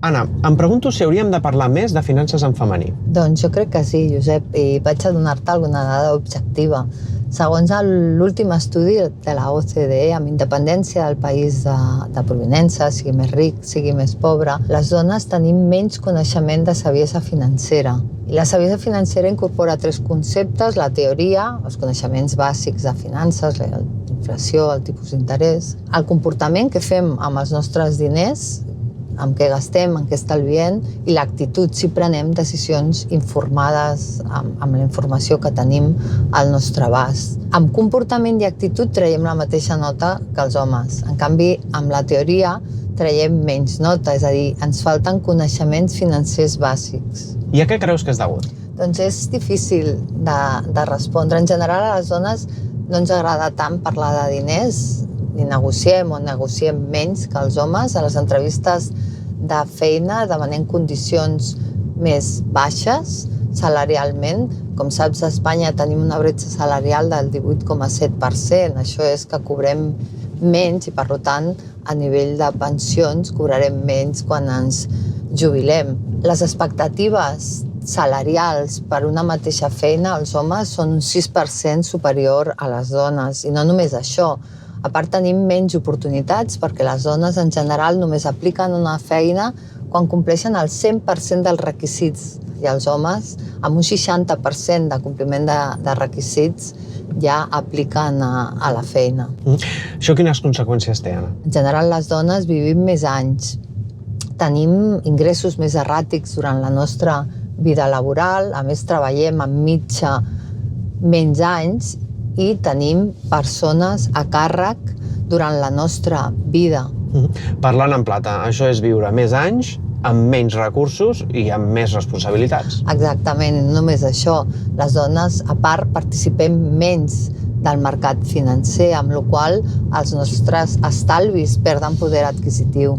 Anna, em pregunto si hauríem de parlar més de finances en femení. Doncs jo crec que sí, Josep, i vaig a donar-te alguna dada objectiva. Segons l'últim estudi de la OCDE, amb independència del país de provinença, sigui més ric, sigui més pobre, les dones tenim menys coneixement de saviesa financera. I la saviesa financera incorpora 3 conceptes: la teoria, els coneixements bàsics de finances, la inflació, el tipus d'interès, el comportament que fem amb els nostres diners, amb què gastem, amb què estalviem, i l'actitud, si prenem decisions informades amb la informació que tenim al nostre abast. Amb comportament i actitud traiem la mateixa nota que els homes. En canvi, amb la teoria traiem menys nota, és a dir, ens falten coneixements financers bàsics. I a què creus que és degut? Doncs és difícil de respondre. En general, a les dones no ens agrada tant parlar de diners, ni negociem o negociem menys que els homes. A les entrevistes de feina demanem condicions més baixes salarialment. Com saps, a Espanya tenim una bretxa salarial del 18,7%. Això és que cobrem menys i, per tant, a nivell de pensions cobrarem menys quan ens jubilem. Les expectatives salarials per una mateixa feina als homes són un 6% superior a les dones. I no només això, a part tenim menys oportunitats perquè les dones en general només apliquen una feina quan compleixen el 100% dels requisits i els homes amb un 60% de compliment de requisits ja apliquen a la feina. Això quines conseqüències té, Anna? En general les dones vivim més anys, tenim ingressos més erràtics durant la nostra vida laboral, a més treballem en mitja menys anys i tenim persones a càrrec durant la nostra vida. Parlant en plata, això és viure més anys, amb menys recursos i amb més responsabilitats. Exactament, no només això. Les dones, a part, participem menys del mercat financer, amb la qual cosa els nostres estalvis perden poder adquisitiu.